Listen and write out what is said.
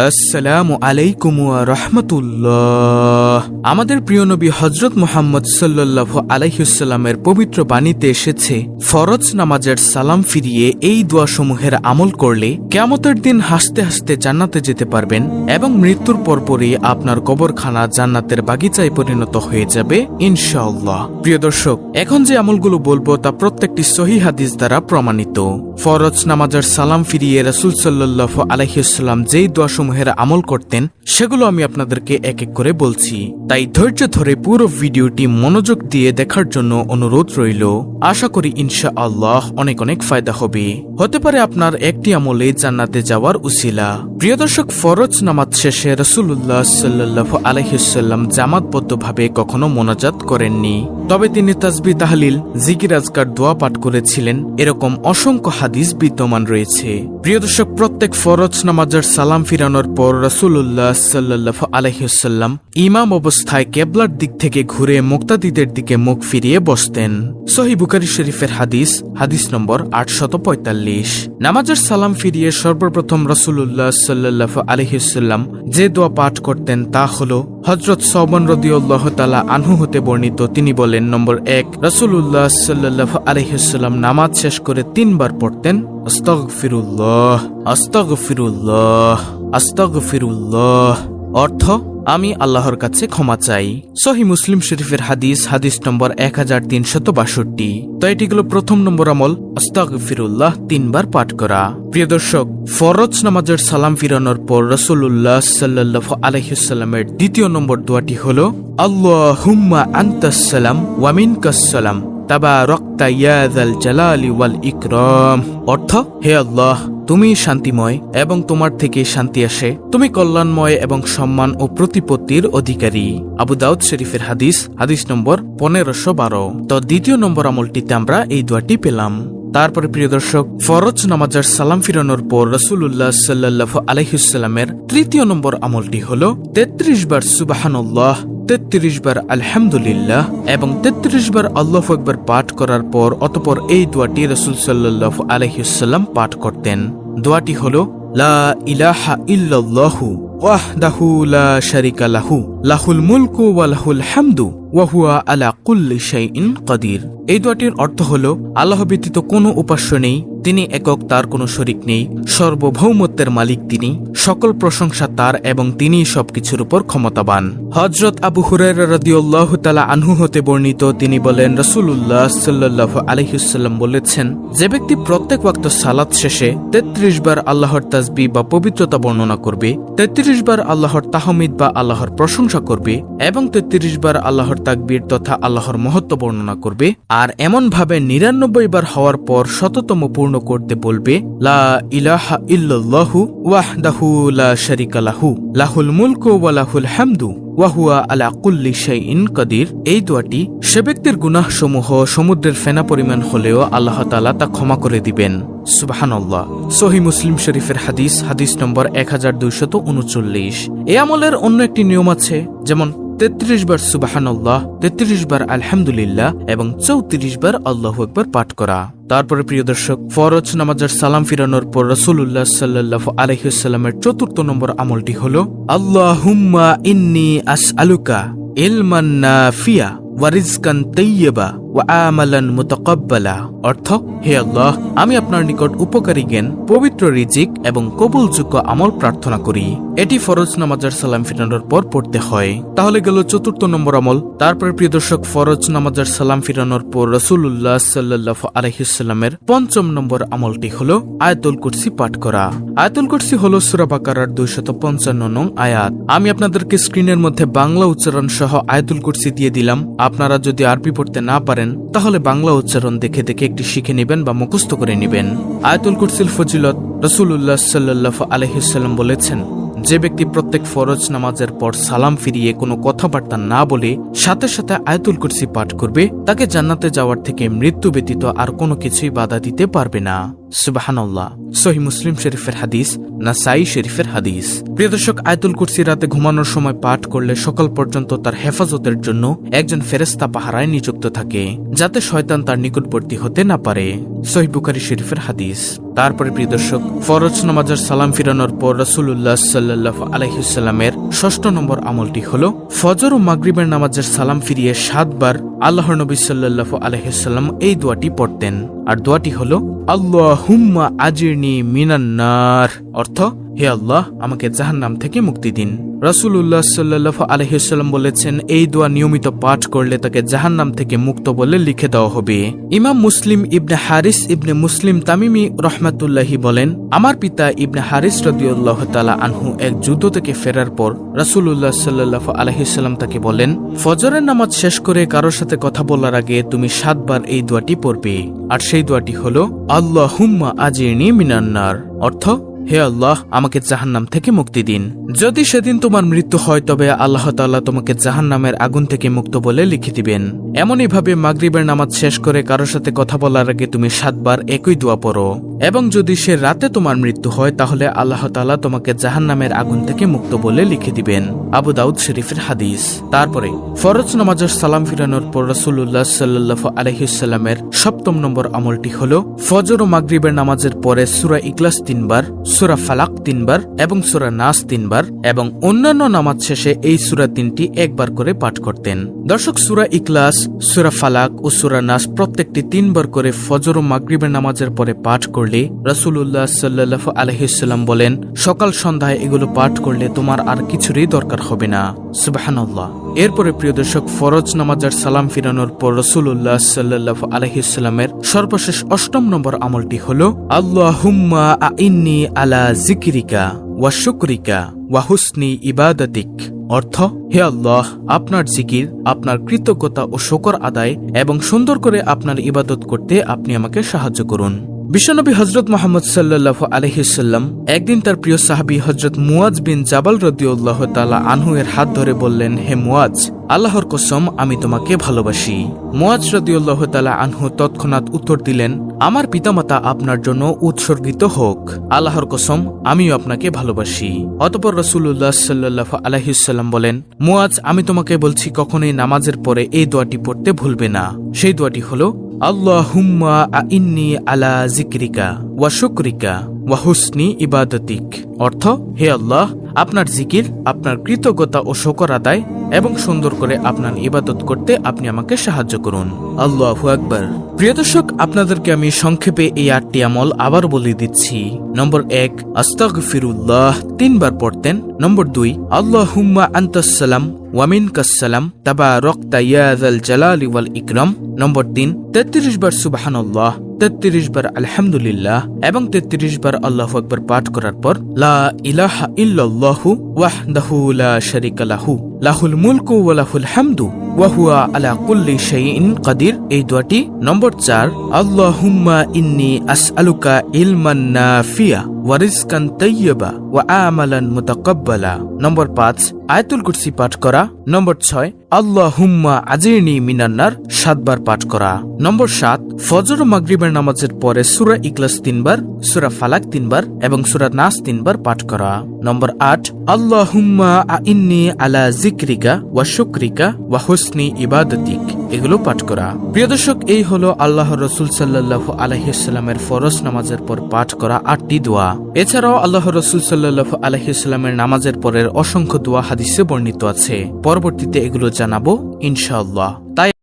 আসসালামু আলাইকুম ওয়া রাহমাতুল্লাহ। আমাদের প্রিয় নবী হযরত মুহাম্মদ সাল্লাল্লাহু আলাইহি ওয়াসাল্লামের পবিত্র বাণীতে এসেছে, ফরজ নামাজের সালাম ফিরিয়ে এই দোয়াসমূহের আমল করলে কিয়ামতের দিন হাসতে হাসতে জান্নাতে যেতে পারবেন এবং মৃত্যুর পরপরই আপনার কবরখানা জান্নাতের বাগিচায় পরিণত হয়ে যাবে ইনশাআল্লাহ। প্রিয় দর্শক, এখন যে আমলগুলো বলবো তা প্রত্যেকটি সহিহ হাদিস দ্বারা প্রমাণিত। ফরজ নামাজের সালাম ফিরিয়ে রাসূল সাল্লাল্লাহু আলাইহি ওয়াসাল্লাম যেই দোয়াসমূহের আমল করতেন সেগুলো আমি আপনাদেরকে এক এক করে বলছি, তাই ধৈর্য ধরে পুরো ভিডিওটি মনোযোগ দিয়ে দেখার জন্য অনুরোধ রইল। আশা করি ইনশাআল্লাহ অনেক অনেক ফায়দা হবে, হতে পারে আপনার একটি আমলে জান্নাতে যাওয়ার উসিলা। প্রিয় দর্শক, ফরজ নামাজ শেষে রাসূলুল্লাহ সাল্লাল্লাহু আলাইহি ওয়াসাল্লাম জামাতবদ্ধভাবে কখনো মোনাজাত করেননি, তবে তিনি তাসবিহ, তাহলিল, জিকির, আজকার, দোয়া পাঠ করেছিলেন। এরকম অসংখ্য হাদিস বিদ্যমান রয়েছে। প্রিয় দর্শক, প্রত্যেক ফরজ নামাজের সালাম ফিরানোর পর রাসূলুল্লাহ সাল্লাল্লাহু আলাইহি ওয়াসাল্লাম ইমাম অবস্থায় কিবলার দিক থেকে ঘুরে মুক্তাদিদের দিকে মুখ ফিরিয়ে বসতেন। সহিহ বুখারী শরীফের হাদিস, হাদিস নম্বর 845। নামাজের সালাম ফিরিয়ে সর্বপ্রথম রাসূলুল্লাহ সাল্লাল্লাহু আলাইহি ওয়াসাল্লাম যে দোয়া পাঠ করতেন তা হলো হযরত সাওবান রাদিয়াল্লাহু তাআলা আনহু হতে বর্ণিত। তিনি বলেন, নম্বর 1, রাসূলুল্লাহ সাল্লাল্লাহু আলাইহি ওয়াসাল্লাম নামাজ শেষ করে 3 বার পড়তেন আস্তাগফিরুল্লাহ, আস্তাগফিরুল্লাহ, আস্তাগফিরুল্লাহ। অর্থ, আমি আল্লাহর কাছে ক্ষমা চাই। সহিহ মুসলিম শরীফের হাদিস, হাদিস নম্বর 1362। তো এটি হলো প্রথম নম্বর আমল, আস্তাগফিরুল্লাহ 3 বার পাঠ করা। প্রিয় দর্শক, ফরজ নামাজের সালাম ফিরানোর পর রাসূলুল্লাহ সাল্লাল্লাহু আলাইহি ওয়াসাল্লামের দ্বিতীয় নম্বর দোয়াটি হলো আল্লাহুম্মা আনতাস সালাম ওয়া মিনকাস সালাম তাবারাকতা ইয়া যাল জালালি ওয়াল ইকরাম। অর্থ, হে আল্লাহ, তুমি শান্তিময় এবং তোমার থেকে শান্তি আসে, তুমি কল্যাণময় এবং সম্মান ও প্রতিপত্তির অধিকারী। আবু দাউদ শরীফের হাদিস, হাদিস নম্বর 1512। তো দ্বিতীয় নম্বর আমলটিতে আমরা এই দোয়াটি পেলাম। তারপরে প্রিয় দর্শক, ফরজ নামাজের সালাম ফিরানোর পর রাসূলুল্লাহ সাল্লাল্লাহু আলাইহি ওয়াসাল্লামের তৃতীয় নম্বর আমলটি হলো 33 বার সুবহানাল্লাহ, 33 বার আলহামদুলিল্লাহ এবং 33 বার আল্লাহু আকবার পাঠ করার পর অতঃপর এই দোয়াটি রাসূল সাল্লাল্লাহু আলাইহি ওয়াসাল্লাম পাঠ করতেন। দোয়াটি হলো লা ইলাহা ইল্লাল্লাহু ওয়াহদাহু লা শারিকা লাহু লাহুল মুলকু ওয়া লাহুল হামদু ওয়া হুয়া আলা কুল্লি শাইইন কাদির। এই দোয়াটির অর্থ হলো, আল্লাহ ব্যতীত কোনো উপাস্য নেই, তিনি একক, তার কোনো শরীক নেই, সর্বভৌমত্বের মালিক তিনি, সকল প্রশংসা তার এবং তিনি সবকিছুর উপর ক্ষমতাবান। হযরত আবু হুরায়রা রাদিয়াল্লাহু তাআলা আনহু হতে বর্ণিত, তিনি বলেন, রাসূলুল্লাহ সাল্লাল্লাহু আলাইহি ওয়াসাল্লাম বলেছেন, যে ব্যক্তি প্রত্যেক ওয়াক্ত সালাত শেষে 33 বার আল্লাহর তাসবিহ বা পবিত্রতা বর্ণনা করবে, 33 বার আল্লাহর তাহমিদ বা আল্লাহর প্রশংসা করবে এবং 33 বার আল্লাহর তাকবীর তথা আল্লাহর মহত্ব বর্ণনা করবে, আর এমন ভাবে 99 বার হওয়ার পর শততম পূর্ণ করতে বলবে, লা ইলাহা ইল্লাল্লাহু ওয়াহদাহু লা শারিকা লাহু লাহুল মুলকু ওয়া লাহুল হামদু ওয়া হুয়া আলা কুল্লি শাইইন কাদির। এই দোয়াটি সে ব্যক্তির গুনাহসমূহ সমুদ্রের ফেনা পরিমাণ হলেও আল্লাহ তাআলা তা ক্ষমা করে দিবেন। সুবহানাল্লাহ। সহিহ মুসলিম শরীফের হাদিস, হাদিস নম্বর 1239। এই আমলের অন্য একটি নিয়ম আছে, যেমন 33 বার সুবহানাল্লাহ, 33 বার আলহামদুলিল্লাহ এবং 34 বার আল্লাহু আকবার পাঠ করা। তারপরে প্রিয় দর্শক, ফরজ নামাজের সালাম ফিরানোর পর রাসূলুল্লাহ সাল্লাল্লাহু আলাইহি ওয়াসাল্লামের চতুর্থ নম্বর আমলটি হলো আল্লাহুম্মা ইন্নী আসআলুকা ইলমান নাফিয়া ওয়া রিজকান তাইয়্যিবা ওয়া আমালান মুতাকাব্বালা। অর্থ, হে আল্লাহ, আমি আপনার নিকট উপকারী জ্ঞান, পবিত্র রিজিক এবং কবুলযোগ্য আমল প্রার্থনা করি। এটি ফরজ নামাজের সালাম ফিরানোর পর পড়তে হয়। তাহলে গেল চতুর্থ নম্বর আমল। তারপরে প্রিয় দর্শক, ফরজ নামাজের সালাম ফিরানোর পর রাসূলুল্লাহ সাল্লাল্লাহু আলাইহি ওয়াসাল্লামের পঞ্চম নম্বর আমলটি হলো আয়াতুল কুরসি পাঠ করা। আয়াতুল কুরসি হলো সূরা বাকারার 255 নং আয়াত। আমি আপনাদেরকে স্ক্রিনের মধ্যে বাংলা উচ্চারণ সহ আয়াতুল কুরসি দিয়ে দিলাম। আপনারা যদি আরবি পড়তে না পারেন তাহলে বাংলা উচ্চারণ দেখে দেখে একটি শিখে নেবেন বা মুখস্থ করে নেবেন। আয়াতুল কুরসির ফজিলত, রাসূলুল্লাহ সাল্লাল্লাহু আলাইহি ওয়াসাল্লাম বলেছেন, যে ব্যক্তি প্রত্যেক ফরজ নামাজের পর সালাম ফিরিয়ে কোনো কথাবার্তা না বলে সাথে সাথে আয়াতুল কুরসি পাঠ করবে, তাকে জান্নাতে যাওয়ার থেকে মৃত্যু ব্যতীত আর কোনো কিছুই বাধা দিতে পারবে না। সুবহানাল্লাহ। সহিহ মুসলিম শরীফের হাদিস, নাসাই শরীফের হাদিস। প্রিয় দর্শক, আয়াতুল কুরসি রাতে ঘুমানোর সময় পাঠ করলে সকাল পর্যন্ত তার হেফাজতের জন্য একজন ফেরেশতা পাহারায় নিযুক্ত থাকে, যাতে শয়তান তার নিকটবর্তী হতে না পারে। সহিহ বুখারী শরীফের হাদিস। তারপরে প্রিয় দর্শক, ফরজ নামাজের সালাম ফিরানোর পর রাসূলুল্লাহ সাল্লাল্লাহু আলাইহি ওয়াসাল্লামের ৬ষ্ঠ নম্বর আমলটি হলো ফজর ও মাগরিবের নামাজের সালাম ফিরিয়ে ৭ বার আল্লাহর নবী সাল্লাল্লাহু আলাইহি ওয়াসাল্লাম এই দোয়াটি পড়তেন। আর দোয়াটি হলো আল্লাহুম্মা আজিরনি মিনান নার, অর্থ হে আল্লাহ, আমাকে জাহান্নাম থেকে মুক্তি দিন। রাসূলুল্লাহ সাল্লাল্লাহু আলাইহি ওয়াসাল্লাম বলেছেন, এই দোয়া নিয়মিত পাঠ করলে তাকে জাহান্নাম থেকে মুক্ত বলে লিখে দেওয়া হবে। ইমাম মুসলিম ইবনে হারিস ইবনে মুসলিম তামিমি রহমাতুল্লাহি বলেন, আমার পিতা ইবনে হারিস রাদিয়াল্লাহু তাআলা আনহু এক যুদ্ধ থেকে ফেরার পর রাসূলুল্লাহ সাল্লাল্লাহু আলাইহি ওয়াসাল্লাম তাকে বলেন, ফজরের নামাজ শেষ করে কারোর সাথে কথা বলার আগে তুমি ৭ বার এই দোয়াটি পড়বে। আর সেই দোয়াটি হলো আল্লাহুম্মা আজিরনি মিনান নার, অর্থ হে আল্লাহ, আমাকে জাহান্নাম থেকে মুক্তি দিন। যদি সেদিন তোমার মৃত্যু হয় তবে আল্লাহ তাআলা তোমাকে জাহান্নামের আগুন থেকে মুক্ত বলে লিখে দিবেন। এমনই ভাবে মাগরিবের নামাজ শেষ করে কারোর সাথে কথা বলার আগে তুমি ৭ বার একই দোয়া পড়ো, এবং যদি সে রাতে তোমার মৃত্যু হয় তাহলে আল্লাহ তাআলা তোমাকে জাহান্নামের আগুন থেকে মুক্ত বলে লিখে দিবেন। আবু দাউদ শরীফের হাদিস। তারপরে ফরজ নামাজের সালাম ফিরানোর পর রাসূলুল্লাহ সাল্লাল্লাহু আলাইহি ওয়াসাল্লামের ৭ম নম্বর আমলটি হলো ফজর ও মাগরিবের নামাজের পরে সূরা ইখলাস ৩ বার, সূরা ফালাক ৩ বার এবং সূরা নাস ৩ বার, এবং অন্যান্য নামাজ শেষে এই সূরা ৩টি একবার করে পাঠ করতেন। দর্শক, সূরা ইখলাস, সূরা ফালাক ও সূরা নাস প্রত্যেকটি ৩ বার করে ফজর ও মাগরিবের নামাজের পরে পাঠ করলে রাসূলুল্লাহ সাল্লাল্লাহু আলাইহি ওয়াসাল্লাম বলেন, সকাল সন্ধ্যায় এগুলো পাঠ করলে তোমার আর কিছুরই দরকার হবে না। সুবহানাল্লাহ। এরপরে প্রিয় দর্শক, ফরজ নামাজের সালাম ফিরানোর পর রাসূলুল্লাহ সাল্লাল্লাহু আলাইহি ওয়াসাল্লামের সর্বশেষ ৮ম নম্বর আমলটি হলো আল্লাহুম্মা আইন্নি আলা যিকরিকা ওয়া শুকরিকা ওয়া হুসনি ইবাদাতিক, অর্থ হে আল্লাহ, আপনার জিকির, আপনার কৃতজ্ঞতা ও শুকর আদায় এবং সুন্দর করে আপনার ইবাদত করতে আপনি আমাকে সাহায্য করুন। বিশ্বনবী হযরত মুহাম্মদ সাল্লাল্লাহু আলাইহি ওয়াসাল্লাম একদিন তার প্রিয় সাহাবী হযরত মুয়াজ বিন জাবাল রাদিয়াল্লাহু তাআলা আনহু এর হাত ধরে বললেন, হে মুয়াজ, আল্লাহর কসম আমি তোমাকে ভালোবাসি। মুয়াজ রাদিয়াল্লাহু তাআলা আনহু তৎক্ষণাৎ উত্তর দিলেন, আমার পিতামাতা আপনার জন্য উৎসর্গিত হোক, আল্লাহর কসম আমিও আপনাকে ভালোবাসি। অতঃপর রাসূলুল্লাহ সাল্লাল্লাহু আলাইহি ওয়াসাল্লাম বলেন, মুয়াজ, আমি তোমাকে বলছি কখনোই নামাজের পরে এই দোয়াটি পড়তে ভুলবে না। সেই দোয়াটি হলো আল্লাহুম্মা আইন্নি আলা যিকরিকা ওয়া শুকরিকা ওয়া হুসনি ইবাদাতিক, অর্থ হে আল্লাহ, আপনার জিকির, আপনার কৃতজ্ঞতা ও শুকর আদায় এবং সুন্দর করে আপনার ইবাদত করতে আপনি আমাকে সাহায্য করুন। আল্লাহু আকবার। প্রিয় দর্শক, আপনাদেরকে আমি সংক্ষেপে এই ৮টি আমল আবার বলে দিচ্ছি। নম্বর ১, আস্তাগফিরুল্লাহ ৩ বার পড়তেন। নম্বর ২, আল্লাহুম্মা আনতাস সালাম ওয়া মিনকাস সালাম তাবারাকতা ইয়া যাল জালালি ওয়াল ইকরাম। নম্বর ৩, ৩৩ বার সুবহানাল্লাহ, ৩৩ বার আলহামদুলিল্লাহ এবং ৩৩ বার আল্লাহু আকবার পাঠ করার পর লা ইলাহা ইল্লাল্লাহু ওয়াহদাহু লা শারীকা লাহু লাহুল মুলকু ওয়া লাহুল হামদু ওয়া হুয়া আলা কুল্লি শাইইন কাদির, এই দোয়াটি। নম্বর ৪, আল্লাহুম্মা ইন্নী আসআলুকা ইলমান নাফিয়া ওয়া রিজকান তাইয়্যিবা ওয়া আমালান মুতাকাব্বালা। নম্বর ৫, আয়াতুল কুরসি পাঠ করা। নম্বর ৬, আল্লাহুম্মা আজিরনি মিনান নার ৭ বার পাঠ করা। নম্বর ৭, ফজর ও মাগরিবের নামাজের পরে সূরা ইখলাস ৩ বার, সূরা ফালাক ৩ বার এবং সূরা নাস ৩ বার পাঠ করা। নম্বর ৮, আল্লাহুম্মা আইন্নি আলা যিকরিকা ওয়া শুকরিকা ওয়া হুসনি ইবাদাতিক, এগুলো পাঠ করা। প্রিয় দর্শক, এই হলো আল্লাহর রাসূল সাল্লাল্লাহু আলাইহি ওয়াসাল্লামের ফরজ নামাজের পর পাঠ করা ৮টি দোয়া। এছাড়াও আল্লাহর রাসূল সাল্লাল্লাহু আলাইহি ওয়াসাল্লামের নামাজের পরের অসংখ্য দোয়া হাদিসে বর্ণিত আছে। পরবর্তীতে এগুলো জানাবো ইনশাআল্লাহ। তাই